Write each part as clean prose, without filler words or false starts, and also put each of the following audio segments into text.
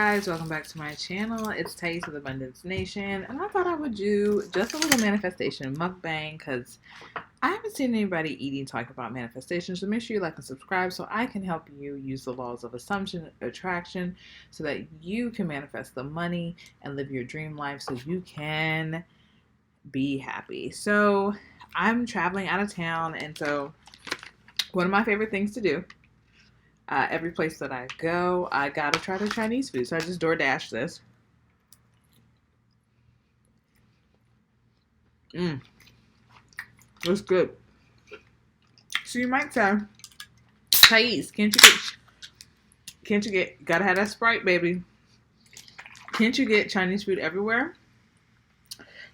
Guys, welcome back to my channel. It's Thais with Abundance Nation, and I thought I would do just a little manifestation mukbang because I haven't seen anybody eating talk about manifestation. So make sure you like and subscribe so I can help you use the laws of assumption, attraction, so that you can manifest the money and live your dream life so you can be happy. So I'm traveling out of town, and so one of my favorite things to do, every place that I go, I gotta try the Chinese food. So I just DoorDash this. It's good. So you might say, Thais, gotta have that Sprite, baby. Can't you get Chinese food everywhere?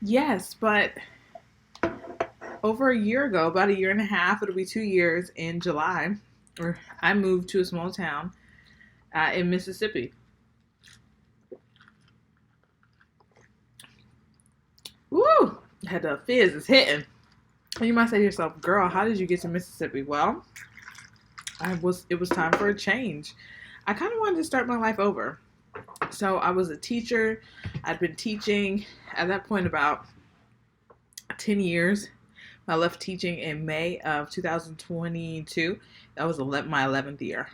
Yes, but over a year ago, about a year and a half, it'll be 2 years in July, I moved to a small town in Mississippi. Woo! Had the fizz is hitting. And you might say to yourself, girl, how did you get to Mississippi? Well, it was time for a change. I kind of wanted to start my life over. So I was a teacher. I'd been teaching at that point about 10 years. I left teaching in May of 2022. That was my 11th year.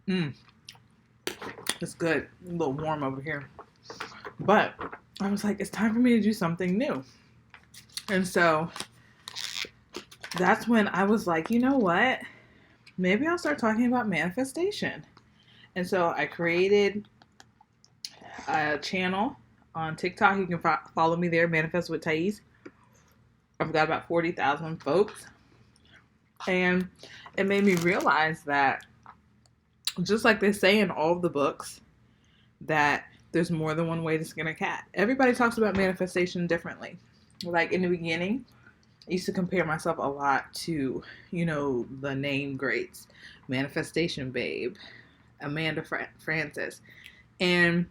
It's good. A little warm over here. But I was like, it's time for me to do something new. And so that's when I was like, you know what? Maybe I'll start talking about manifestation. And so I created a channel on TikTok. You can follow me there, Manifest with Thais. I've got about 40,000 folks. And it made me realize that, just like they say in all of the books, that there's more than one way to skin a cat. Everybody talks about manifestation differently. Like in the beginning, I used to compare myself a lot to, the name greats. Manifestation Babe, Amanda Francis. And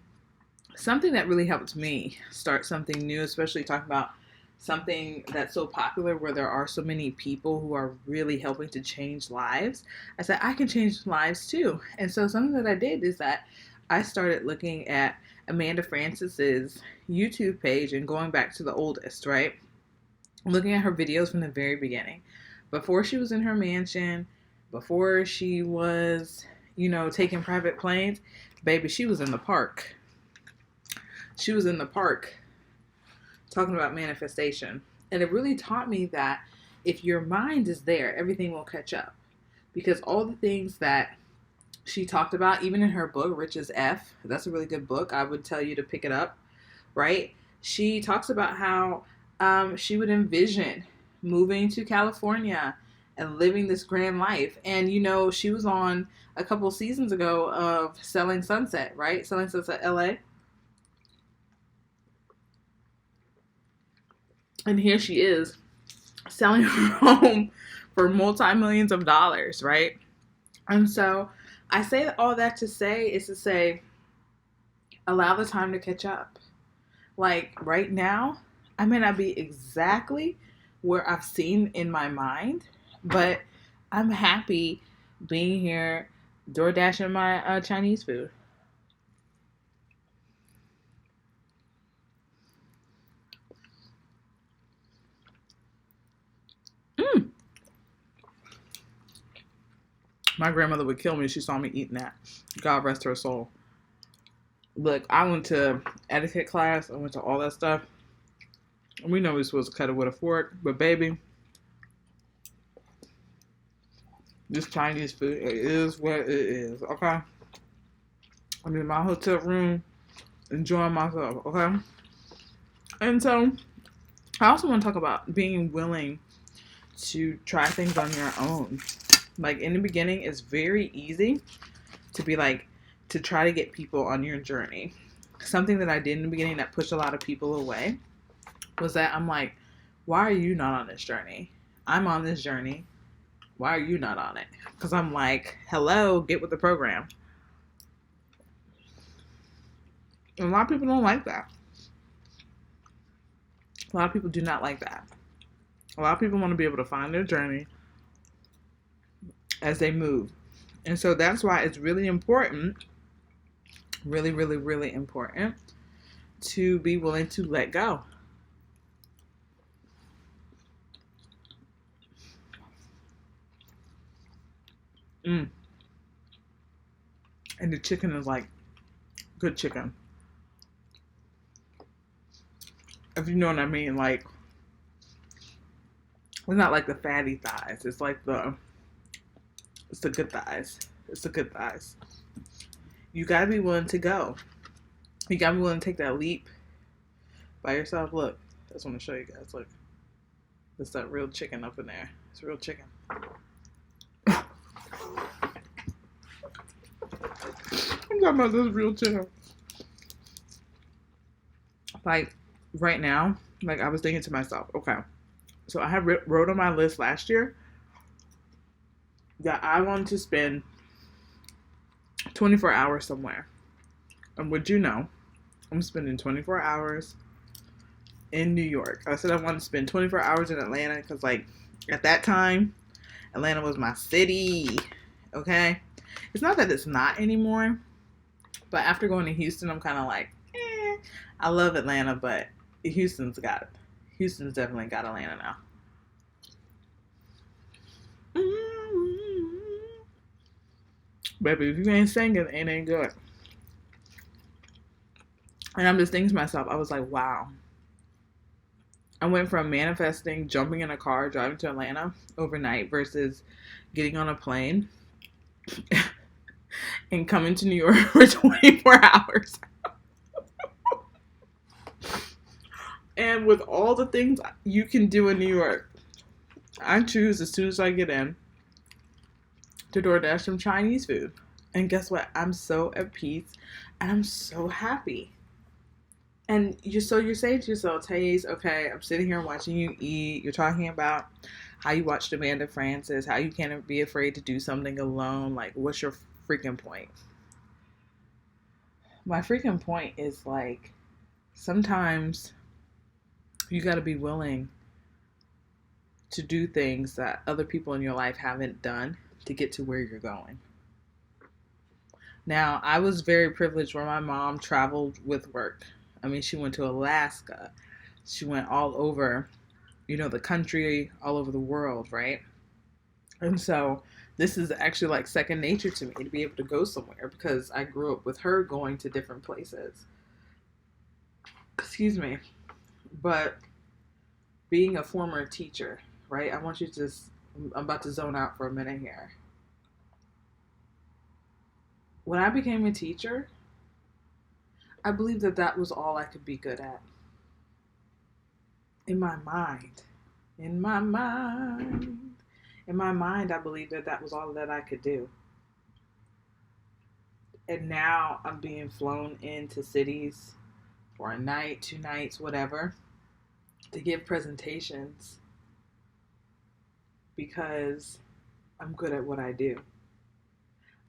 something that really helped me start something new, especially talking about something that's so popular where there are so many people who are really helping to change lives. I said, I can change lives too. And so something that I did is that I started looking at Amanda Francis's YouTube page and going back to the oldest, right? Looking at her videos from the very beginning. Before she was in her mansion, before she was, taking private planes, baby, she was in the park. She was in the park talking about manifestation. And it really taught me that if your mind is there, everything will catch up. Because all the things that she talked about, even in her book, Rich as F, that's a really good book. I would tell you to pick it up, right? She talks about how she would envision moving to California and living this grand life. And, she was on a couple seasons ago of Selling Sunset, right? Selling Sunset LA. And here she is selling her home for multi-millions of dollars, right? And so I say all that to say, allow the time to catch up. Like right now, I may not be exactly where I've seen in my mind, but I'm happy being here, DoorDashing my Chinese food. My grandmother would kill me if she saw me eating that. God rest her soul. Look, I went to etiquette class. I went to all that stuff. We know we're supposed to cut it with a fork, but baby, this Chinese food, it is what it is, okay? I'm in my hotel room, enjoying myself, okay? And so, I also want to talk about being willing to try things on your own. Like in the beginning, it's very easy to be like, to try to get people on your journey. Something that I did in the beginning that pushed a lot of people away was that I'm like, why are you not on this journey? I'm on this journey. Why are you not on it? Because I'm like, hello, get with the program. And a lot of people don't like that. A lot of people do not like that. A lot of people want to be able to find their journey as they move. And so that's why it's really important, really, really, really important to be willing to let go. Mm. And the chicken is like good chicken. If you know what I mean, like it's not like the fatty thighs. It's like it's the good thighs. It's the good thighs. You gotta be willing to go. You gotta be willing to take that leap by yourself. Look, I just want to show you guys. Look, it's that real chicken up in there. It's real chicken. I'm talking about this real chicken. Like right now, like I was thinking to myself, okay, so I had wrote on my list last year that I wanted to spend 24 hours somewhere. And would you know, I'm spending 24 hours in New York. I said I wanted to spend 24 hours in Atlanta because, like, at that time, Atlanta was my city. Okay? It's not that it's not anymore, but after going to Houston, I'm kind of like, I love Atlanta, but Houston's definitely got Atlanta now. Baby, if you ain't singing, it ain't good. And I'm just thinking to myself, I was like, wow. I went from manifesting, jumping in a car, driving to Atlanta overnight versus getting on a plane and coming to New York for 24 hours. And with all the things you can do in New York, I choose as soon as I get in to DoorDash some Chinese food. And guess what? I'm so at peace and I'm so happy. And you're saying to yourself, Taze, okay, I'm sitting here watching you eat. You're talking about how you watched Amanda Francis, how you can't be afraid to do something alone. Like, what's your freaking point? My freaking point is, like, sometimes you got to be willing to do things that other people in your life haven't done to get to where you're going. Now, I was very privileged where my mom traveled with work. I mean, she went to Alaska. She went all over, the country, all over the world, right? And so this is actually like second nature to me to be able to go somewhere because I grew up with her going to different places. Excuse me. But being a former teacher, right? I want you to I'm about to zone out for a minute here. When I became a teacher, I believe that was all I could be good at. In my mind, I believe that was all that I could do. And now I'm being flown into cities for a night, 2 nights, whatever, to give presentations because I'm good at what I do.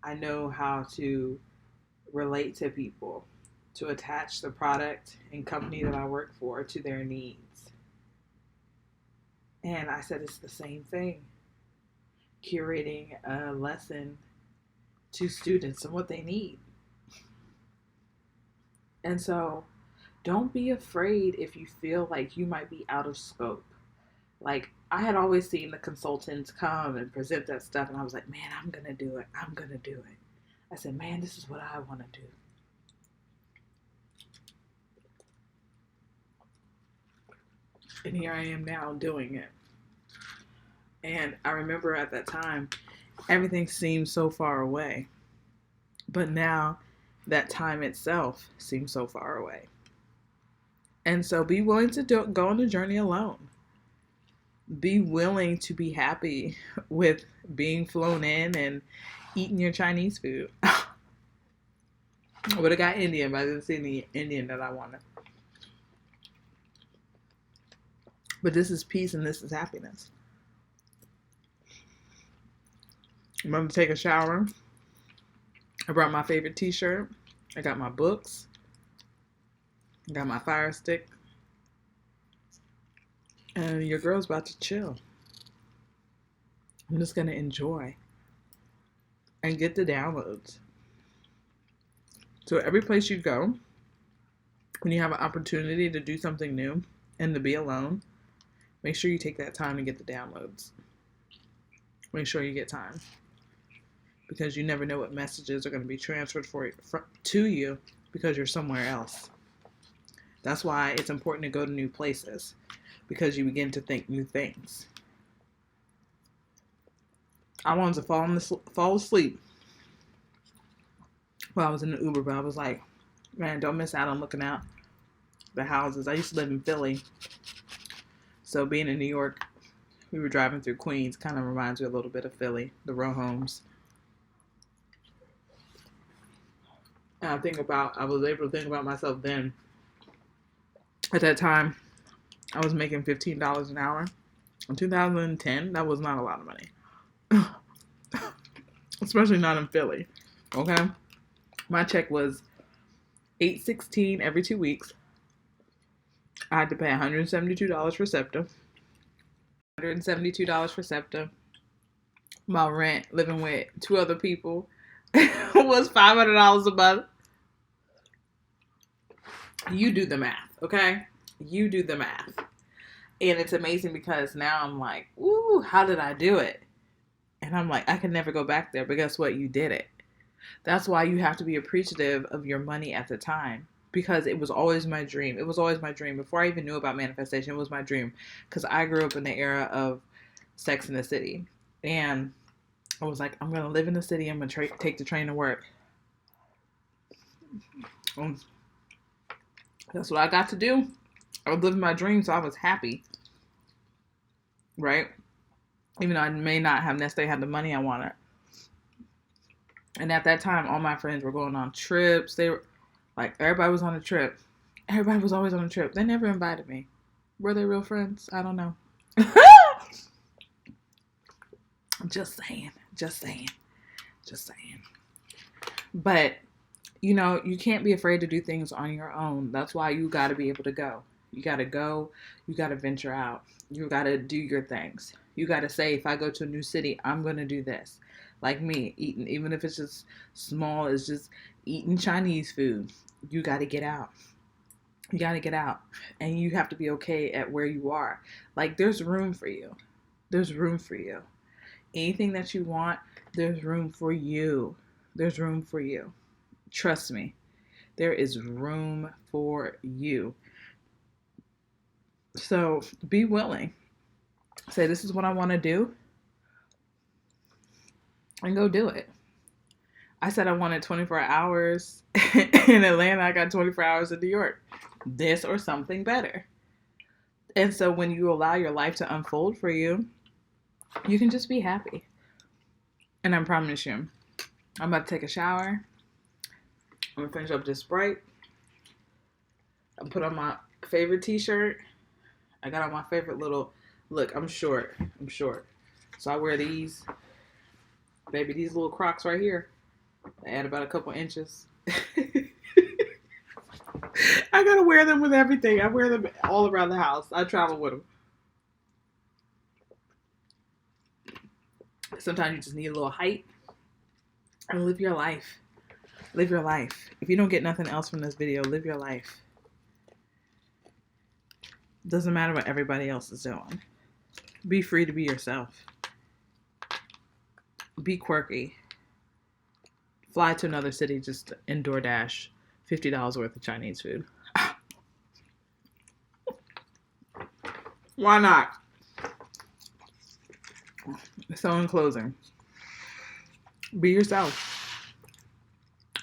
I know how to relate to people, to attach the product and company that I work for to their needs. And I said it's the same thing. Curating a lesson to students and what they need. And so don't be afraid if you feel like you might be out of scope. Like, I had always seen the consultants come and present that stuff, and I was like, man, I'm going to do it. I said, man, this is what I want to do. And here I am now doing it. And I remember at that time, everything seemed so far away. But now, that time itself seems so far away. And so be willing to go on the journey alone. Be willing to be happy with being flown in and eating your Chinese food. I would have got Indian, but I didn't see any Indian that I wanted. But this is peace and this is happiness. I'm going to take a shower. I brought my favorite t-shirt. I got my books. I got my fire stick. And your girl's about to chill. I'm just going to enjoy. and get the downloads. So every place you go, when you have an opportunity to do something new and to be alone, make sure you take that time to get the downloads. Make sure you get time. Because you never know what messages are going to be transferred to you because you're somewhere else. That's why it's important to go to new places, because you begin to think new things. I wanted to fall asleep while I was in the Uber, but I was like, man, don't miss out on looking out the houses. I used to live in Philly, so being in New York, we were driving through Queens, kind of reminds me a little bit of Philly, the row homes. And I was able to think about myself then. At that time, I was making $15 an hour. In 2010, that was not a lot of money. Especially not in Philly. Okay? My check was $8.16 every 2 weeks. I had to pay $172 for SEPTA. $172 for SEPTA. My rent, living with 2 other people, was $500 a month. You do the math, okay? You do the math. And it's amazing because now I'm like, ooh, how did I do it? And I'm like, I can never go back there, but guess what? You did it. That's why you have to be appreciative of your money at the time, because it was always my dream. It was always my dream. Before I even knew about manifestation, it was my dream, because I grew up in the era of Sex in the City. And I was like, I'm going to live in the city. I'm going to take the train to work. That's what I got to do. I was living my dream, so I was happy. Right? Even though I may not have necessarily had the money I wanted. And at that time, all my friends were going on trips. They were like, everybody was on a trip. Everybody was always on a trip. They never invited me. Were they real friends? I don't know. Just saying. But, you can't be afraid to do things on your own. That's why you got to be able to go. You got to go. You got to venture out. You got to do your things. You got to say, if I go to a new city, I'm going to do this. Like me, eating, even if it's just small, it's just eating Chinese food. You got to get out. You got to get out. And you have to be okay at where you are. Like, there's room for you. There's room for you. Anything that you want, there's room for you. There's room for you. Trust me. There is room for you. So be willing. Say, this is what I want to do. And go do it. I said I wanted 24 hours in Atlanta. I got 24 hours in New York. This or something better. And so when you allow your life to unfold for you, you can just be happy. And I promise you, I'm about to take a shower. I'm going to finish up this Sprite. I'm put on my favorite t-shirt. I got on my favorite little, look, I'm short. So I wear these, baby, these little Crocs right here. They add about a couple inches. I got to wear them with everything. I wear them all around the house. I travel with them. Sometimes you just need a little height and live your life. Live your life. If you don't get nothing else from this video, live your life. Doesn't matter what everybody else is doing. Be free to be yourself. Be quirky. Fly to another city just in DoorDash $50 worth of Chinese food. Why not? So in closing, be yourself.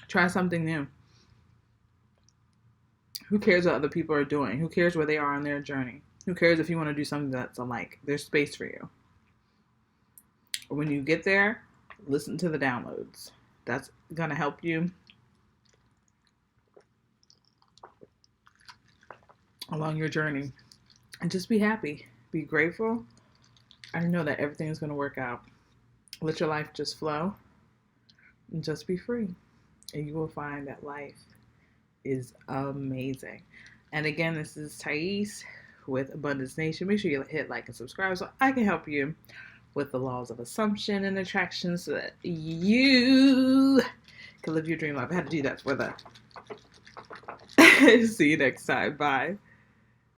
Try something new. Who cares what other people are doing? Who cares where they are on their journey? Who cares if you want to do something that's alike? There's space for you. When you get there, listen to the downloads. That's going to help you along your journey. And just be happy. Be grateful. And know that everything is going to work out. Let your life just flow. And just be free. And you will find that life is amazing. And again, this is Thais with Abundance Nation. Make sure you hit like and subscribe so I can help you with the laws of assumption and attraction so that you can live your dream life. I had to do that for the. See you next time. Bye.